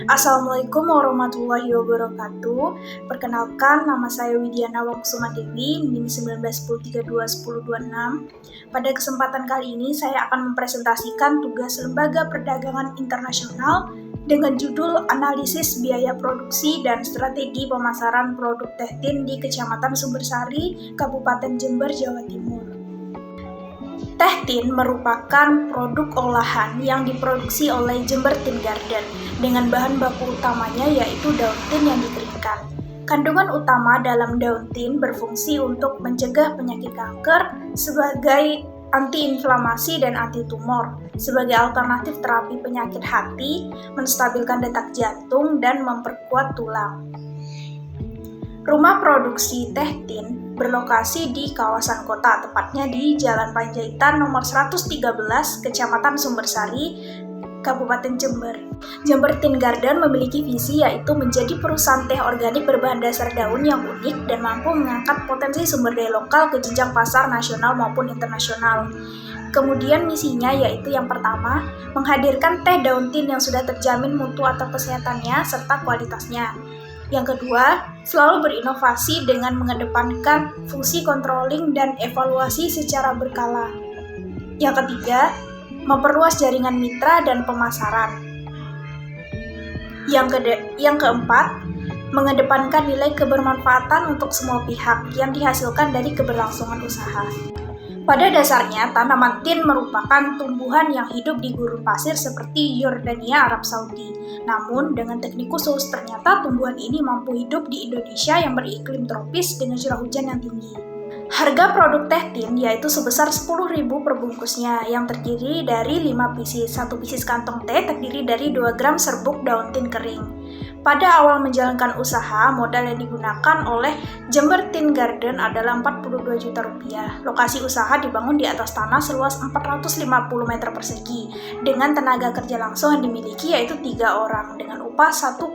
Assalamualaikum warahmatullahi wabarakatuh. Perkenalkan, nama saya Widiana Wakusuma Dewi, NIM 1910321026. Pada kesempatan kali ini, saya akan mempresentasikan tugas Lembaga Perdagangan Internasional dengan judul Analisis Biaya Produksi dan Strategi Pemasaran Produk Tehtin di Kecamatan Sumbersari, Kabupaten Jember, Jawa Timur. Tehtin merupakan produk olahan yang diproduksi oleh Jember Tin Garden dengan bahan baku utamanya yaitu daun tin yang dikeringkan. Kandungan utama dalam daun tin berfungsi untuk mencegah penyakit kanker sebagai antiinflamasi dan antitumor, sebagai alternatif terapi penyakit hati, menstabilkan detak jantung, dan memperkuat tulang. Rumah produksi Tehtin berlokasi di kawasan kota, tepatnya di Jalan Panjaitan nomor 113, Kecamatan Sumbersari, Kabupaten Jember. Jember Tin Garden memiliki visi yaitu menjadi perusahaan teh organik berbahan dasar daun yang unik dan mampu mengangkat potensi sumber daya lokal ke jenjang pasar nasional maupun internasional. Kemudian misinya yaitu yang pertama, menghadirkan teh daun tin yang sudah terjamin mutu atau kesehatannya serta kualitasnya. Yang kedua, selalu berinovasi dengan mengedepankan fungsi controlling dan evaluasi secara berkala. Yang ketiga, memperluas jaringan mitra dan pemasaran. Yang keempat, mengedepankan nilai kebermanfaatan untuk semua pihak yang dihasilkan dari keberlangsungan usaha. Pada dasarnya, tanaman tin merupakan tumbuhan yang hidup di gurun pasir seperti Yordania, Arab Saudi. Namun, dengan teknik khusus, ternyata tumbuhan ini mampu hidup di Indonesia yang beriklim tropis dengan curah hujan yang tinggi. Harga produk Tehtin yaitu sebesar 10.000 per bungkusnya yang terdiri dari 5 pieces. 1 pieces kantong teh terdiri dari 2 gram serbuk daun tin kering. Pada awal menjalankan usaha, modal yang digunakan oleh Jember Tin Garden adalah 42 juta rupiah. Lokasi usaha dibangun di atas tanah seluas 450 meter persegi dengan tenaga kerja langsung yang dimiliki yaitu 3 orang dengan upah 1,5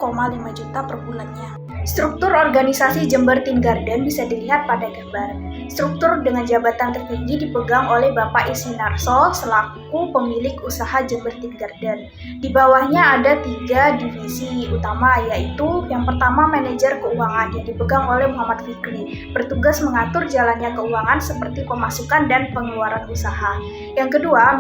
juta per bulannya. Struktur organisasi Jember Tin Garden bisa dilihat pada gambar. Struktur dengan jabatan tertinggi dipegang oleh Bapak Isminarso selaku pemilik usaha Jember Tin Garden. Di bawahnya ada 3 divisi utama yaitu yang pertama manajer keuangan yang dipegang oleh Muhammad Fikri, bertugas mengatur jalannya keuangan seperti pemasukan dan pengeluaran usaha. Yang kedua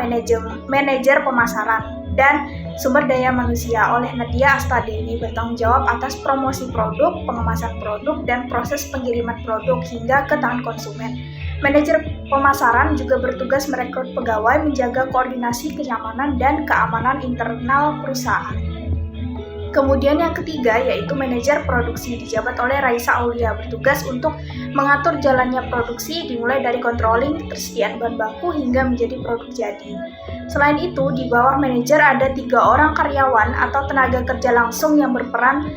manajer pemasaran dan sumber daya manusia oleh Nadia Astadewi bertanggung jawab atas promosi produk, pengemasan produk, dan proses pengiriman produk hingga ke tangan konsumen. Manajer pemasaran juga bertugas merekrut pegawai, menjaga koordinasi kenyamanan dan keamanan internal perusahaan. Kemudian yang ketiga yaitu manajer produksi dijabat oleh Raisa Aulia, bertugas untuk mengatur jalannya produksi dimulai dari controlling, ketersediaan bahan baku hingga menjadi produk jadi. Selain itu, di bawah manajer ada 3 orang karyawan atau tenaga kerja langsung yang berperan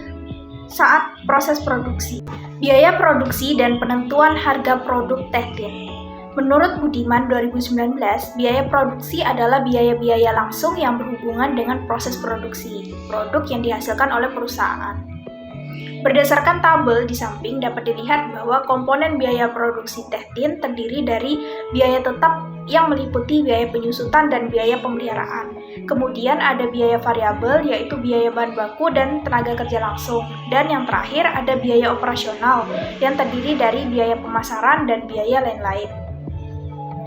saat proses produksi. Biaya produksi dan penentuan harga produk Tehtin. Menurut Budiman 2019, biaya produksi adalah biaya-biaya langsung yang berhubungan dengan proses produksi produk yang dihasilkan oleh perusahaan. Berdasarkan tabel di samping dapat dilihat bahwa komponen biaya produksi Tehtin terdiri dari biaya tetap yang meliputi biaya penyusutan dan biaya pemeliharaan. Kemudian ada biaya variabel yaitu biaya bahan baku dan tenaga kerja langsung. Dan yang terakhir ada biaya operasional yang terdiri dari biaya pemasaran dan biaya lain-lain.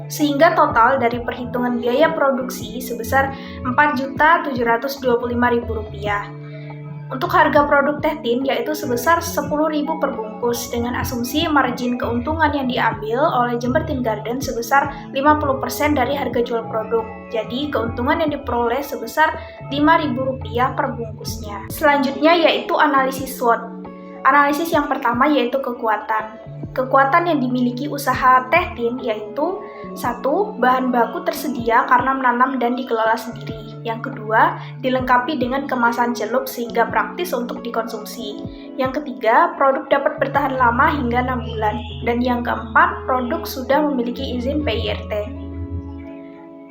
Sehingga total dari perhitungan biaya produksi sebesar Rp4.725.000. Untuk harga produk Tehtin yaitu sebesar 10.000 per bungkus dengan asumsi margin keuntungan yang diambil oleh Jember Tin Garden sebesar 50% dari harga jual produk. Jadi keuntungan yang diperoleh sebesar Rp5.000 per bungkusnya. Selanjutnya yaitu analisis SWOT. Analisis yang pertama yaitu kekuatan. Kekuatan yang dimiliki usaha Tehtin yaitu 1. Bahan baku tersedia karena menanam dan dikelola sendiri. Yang kedua, dilengkapi dengan kemasan celup sehingga praktis untuk dikonsumsi. Yang ketiga, produk dapat bertahan lama hingga 6 bulan. Dan yang keempat, produk sudah memiliki izin PIRT.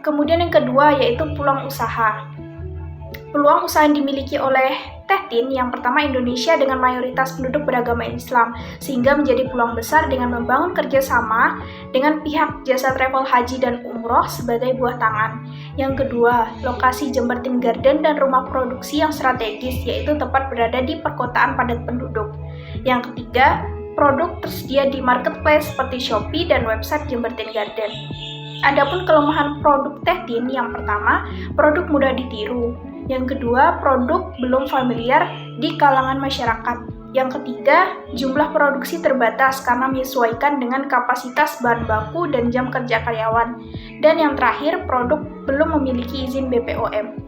Kemudian yang kedua yaitu peluang usaha. Peluang usaha yang dimiliki oleh Teh Tin, yang pertama, Indonesia dengan mayoritas penduduk beragama Islam, sehingga menjadi peluang besar dengan membangun kerjasama dengan pihak jasa travel haji dan umroh sebagai buah tangan. Yang kedua, lokasi Jember Tin Garden dan rumah produksi yang strategis, yaitu tepat berada di perkotaan padat penduduk. Yang ketiga, produk tersedia di marketplace seperti Shopee dan website Jember Tin Garden. Adapun kelemahan produk Teh Tin, yang pertama, produk mudah ditiru. Yang kedua, produk belum familiar di kalangan masyarakat. Yang ketiga, jumlah produksi terbatas karena menyesuaikan dengan kapasitas bahan baku dan jam kerja karyawan. Dan yang terakhir, produk belum memiliki izin BPOM.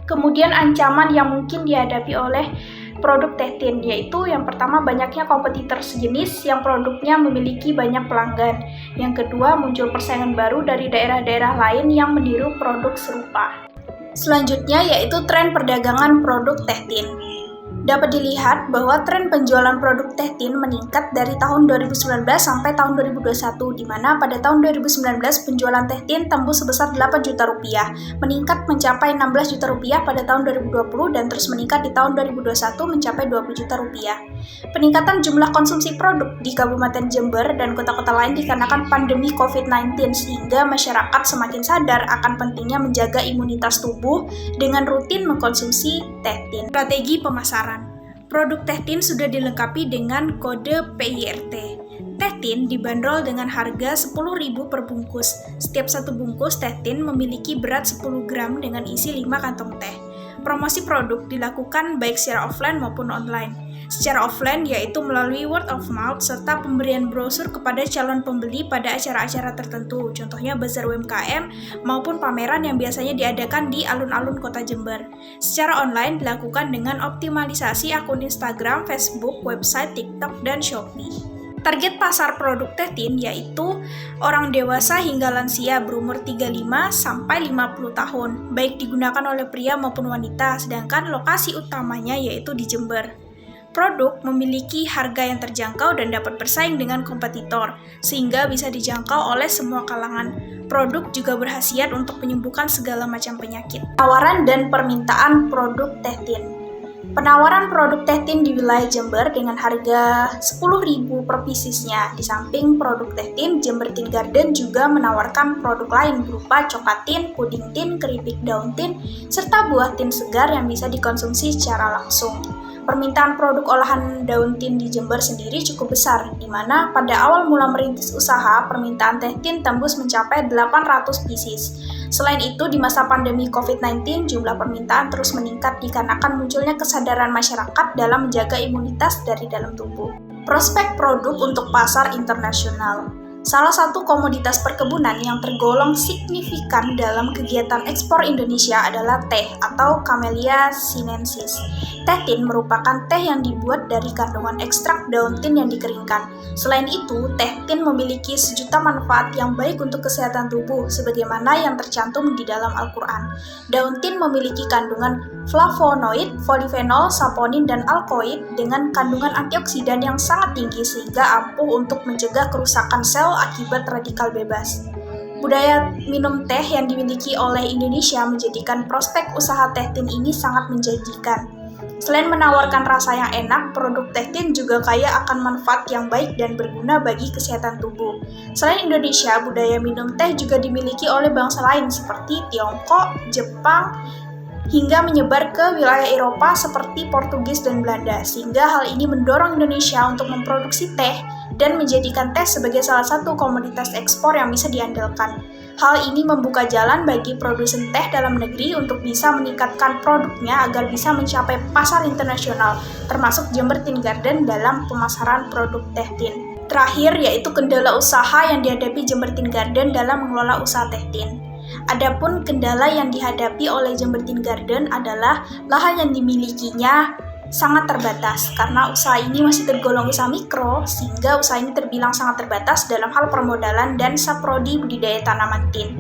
Kemudian ancaman yang mungkin dihadapi oleh produk Teh Tin, yaitu yang pertama, banyaknya kompetitor sejenis yang produknya memiliki banyak pelanggan. Yang kedua, muncul persaingan baru dari daerah-daerah lain yang meniru produk serupa. Selanjutnya yaitu tren perdagangan produk Teh Tin. Dapat dilihat bahwa tren penjualan produk Teh Tin meningkat dari tahun 2019 sampai tahun 2021, di mana pada tahun 2019 penjualan Teh Tin tembus sebesar 8 juta rupiah, meningkat mencapai 16 juta rupiah pada tahun 2020 dan terus meningkat di tahun 2021 mencapai 20 juta rupiah. Peningkatan jumlah konsumsi produk di Kabupaten Jember dan kota-kota lain dikarenakan pandemi COVID-19, sehingga masyarakat semakin sadar akan pentingnya menjaga imunitas tubuh dengan rutin mengkonsumsi Teh Tin. Strategi pemasaran. Produk Teh Tin sudah dilengkapi dengan kode PIRT. Teh Tin dibanderol dengan harga 10.000 per bungkus. Setiap satu bungkus Teh Tin memiliki berat 10 gram dengan isi 5 kantong teh. Promosi produk dilakukan baik secara offline maupun online. Secara offline yaitu melalui word of mouth serta pemberian brosur kepada calon pembeli pada acara-acara tertentu, contohnya bazar UMKM maupun pameran yang biasanya diadakan di alun-alun kota Jember. Secara online dilakukan dengan optimalisasi akun Instagram, Facebook, website, TikTok, dan Shopee. Target pasar produk Teh Tin yaitu orang dewasa hingga lansia berumur 35 sampai 50 tahun, baik digunakan oleh pria maupun wanita, sedangkan lokasi utamanya yaitu di Jember. Produk memiliki harga yang terjangkau dan dapat bersaing dengan kompetitor, sehingga bisa dijangkau oleh semua kalangan. Produk juga berkhasiat untuk menyembuhkan segala macam penyakit. Penawaran dan permintaan produk Teh Tin. Penawaran produk Teh Tin di wilayah Jember dengan harga 10.000 per piecesnya. Di samping produk Teh Tin, Jember Tin Garden juga menawarkan produk lain berupa coklat tin, puding tin, keripik daun tin, serta buah tin segar yang bisa dikonsumsi secara langsung. Permintaan produk olahan daun tin di Jember sendiri cukup besar, di mana pada awal mula merintis usaha, permintaan Teh Tin tembus mencapai 800 pieces. Selain itu, di masa pandemi COVID-19, jumlah permintaan terus meningkat dikarenakan munculnya kesadaran masyarakat dalam menjaga imunitas dari dalam tubuh. Prospek produk untuk pasar internasional. Salah satu komoditas perkebunan yang tergolong signifikan dalam kegiatan ekspor Indonesia adalah teh atau Camellia sinensis. Teh tin merupakan teh yang dibuat dari kandungan ekstrak daun tin yang dikeringkan. Selain itu, teh tin memiliki sejuta manfaat yang baik untuk kesehatan tubuh, sebagaimana yang tercantum di dalam Al-Quran. Daun tin memiliki kandungan flavonoid, polifenol, saponin, dan alkoid dengan kandungan antioksidan yang sangat tinggi sehingga ampuh untuk mencegah kerusakan sel akibat radikal bebas. Budaya minum teh yang dimiliki oleh Indonesia menjadikan prospek usaha teh tin ini sangat menjanjikan. Selain menawarkan rasa yang enak, produk teh tin juga kaya akan manfaat yang baik dan berguna bagi kesehatan tubuh. Selain Indonesia, budaya minum teh juga dimiliki oleh bangsa lain seperti Tiongkok, Jepang, hingga menyebar ke wilayah Eropa seperti Portugis dan Belanda, sehingga hal ini mendorong Indonesia untuk memproduksi teh dan menjadikan teh sebagai salah satu komoditas ekspor yang bisa diandalkan. Hal ini membuka jalan bagi produsen teh dalam negeri untuk bisa meningkatkan produknya agar bisa mencapai pasar internasional, termasuk Jember Tin Garden dalam pemasaran produk teh tin. Terakhir yaitu kendala usaha yang dihadapi Jember Tin Garden dalam mengelola usaha teh tin. Adapun kendala yang dihadapi oleh Jember Tin Garden adalah lahan yang dimilikinya sangat terbatas karena usaha ini masih tergolong usaha mikro, sehingga usaha ini terbilang sangat terbatas dalam hal permodalan dan saprodi budidaya tanaman tin.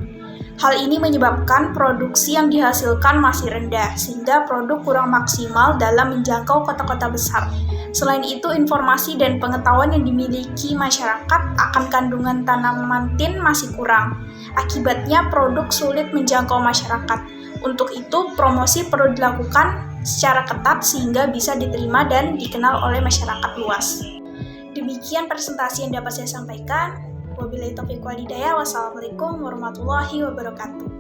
Hal ini menyebabkan produksi yang dihasilkan masih rendah, sehingga produk kurang maksimal dalam menjangkau kota-kota besar. Selain itu, informasi dan pengetahuan yang dimiliki masyarakat akan kandungan tanaman tin masih kurang. Akibatnya, produk sulit menjangkau masyarakat. Untuk itu, promosi perlu dilakukan secara ketat sehingga bisa diterima dan dikenal oleh masyarakat luas. Demikian presentasi yang dapat saya sampaikan. Wabillahi taufiq wal hidayah. Wassalamualaikum warahmatullahi wabarakatuh.